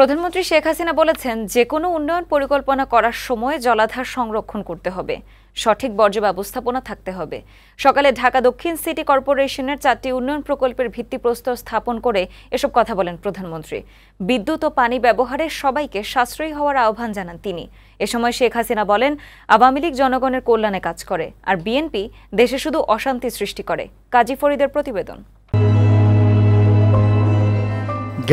প্রধানমন্ত্রী শেখ হাসিনা বলেছেন, যে কোনো উন্নয়ন পরিকল্পনা করার সময় জলাধার সংরক্ষণ করতে হবে, সঠিক বর্জ্য ব্যবস্থাপনা থাকতে হবে। সকালে ঢাকা দক্ষিণ সিটি কর্পোরেশনের 4টি উন্নয়ন প্রকল্পের ভিত্তিপ্রস্তর স্থাপন করে এসব কথা বলেন প্রধানমন্ত্রী। বিদ্যুৎ ও পানি ব্যবহারে সবাইকে সাশ্রয়ী হওয়ার আহ্বান জানান তিনি। এ সময় শেখ হাসিনা বলেন, আওয়ামী লীগ জনগণের কল্যাণে কাজ করে, আর বিএনপি দেশে শুধু অশান্তি সৃষ্টি করে। কাজী ফরিদের প্রতিবেদন।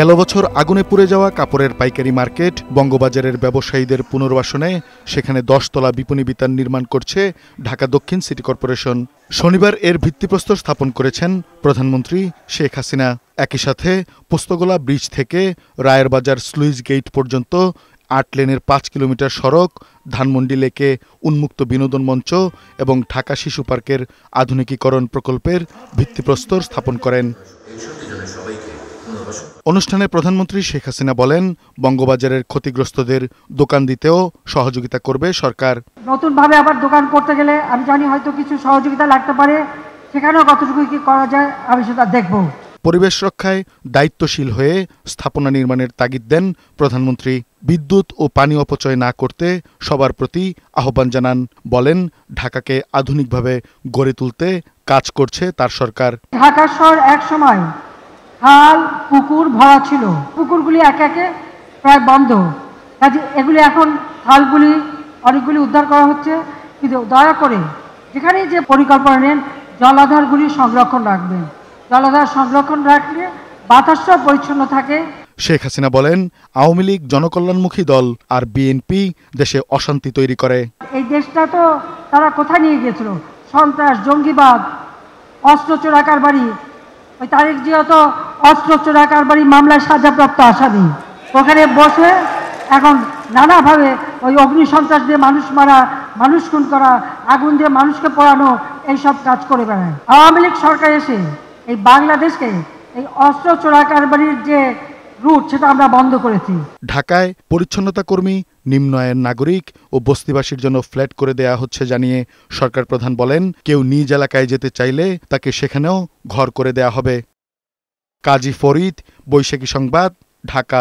গেল বছর আগুনে পুড়ে যাওয়া কাপড়ের পাইকারি মার্কেট বঙ্গবাজারের ব্যবসায়ীদের পুনর্বাসনে সেখানে 10 তলা বিপণী বিতান নির্মাণ করছে ঢাকা দক্ষিণ সিটি কর্পোরেশন। শনিবার এর ভিত্তিপ্রস্তর স্থাপন করেছেন প্রধানমন্ত্রী শেখ হাসিনা। একই সাথে পোস্তগোলা ব্রিজ থেকে রায়ের বাজার স্লুইস গেট পর্যন্ত 8 লেনের 5 কিলোমিটার সড়ক, ধানমন্ডি লেকে উন্মুক্ত বিনোদন মঞ্চ এবং ঢাকা শিশু পার্কের আধুনিকীকরণ প্রকল্পের ভিত্তিপ্রস্তর স্থাপন করেন। অনুষ্ঠানে প্রধানমন্ত্রী শেখ হাসিনা বলেন, বঙ্গবাজারের ক্ষতিগ্রস্তদের দোকান দিতেও সহযোগিতা করবে সরকার। নতুনভাবে আবার দোকান করতে গেলে আমি জানি হয়তো কিছু সহযোগিতা লাগতে পারে, সেখানেও কতটুকু কি করা যায় আমি সেটা দেখব। পরিবেশ রক্ষায় দায়িত্বশীল হয়ে স্থাপনা নির্মাণের তাগিদ দেন প্রধানমন্ত্রী। বিদ্যুৎ ও পানি অপচয় না করতে সবার প্রতি আহ্বান জানান। বলেন, ঢাকাকে আধুনিকভাবে গড়ে তুলতে কাজ করছে তার সরকার। ঢাকা শহর এক সময় খাল পুকুর ভরা ছিল, পুকুরগুলি একে একে প্রায় বন্ধ। কাজে এগুলি এখন খালগুলি অনেকগুলি উদ্ধার করা হচ্ছে, কিন্তু দয়া করে যেখানে যে পরিকল্পনা নেন জলাধারগুলি সংরক্ষণ রাখবেন। জলাধার সংরক্ষণ রাখলে বাতাসটা পরিচ্ছন্ন থাকে। শেখ হাসিনা বলেন, আওয়ামী লীগ জনকল্যাণমুখী দল, আর বিএনপি দেশে অশান্তি তৈরি করে। এই দেশটা তো তারা কোথায় নিয়ে গিয়েছিল? সন্ত্রাস, জঙ্গিবাদ, অস্ত্র চোরা কারবারি। ওই তারেক জিয়া তো অস্ত্র চোরা কারবারি মামলায় সাজাপ্রাপ্ত আসামি। ওখানে বসে এখন নানাভাবে ওই অগ্নি সন্ত্রাস দিয়ে মানুষ মারা, মানুষ খুন করা, আগুন দিয়ে মানুষকে পোড়ানো, এইসব কাজ করে বেড়ায়। আওয়ামী লীগ সরকার এসে এই বাংলাদেশকে এই অস্ত্র চোরা কারবারির যে রুট সেটা আমরা বন্ধ করেছি। ঢাকায় পরিচ্ছন্নতা কর্মী, নিম্ন আয়ের নাগরিক ও বস্তিবাসীর জন্য ফ্ল্যাট করে দেয়া হচ্ছে জানিয়ে সরকার প্রধান বলেন, কেউ নিজ এলাকায় যেতে চাইলে তাকে সেখানেও ঘর করে দেয়া হবে। কাজী ফরিদ, বৈশাখী সংবাদ, ঢাকা।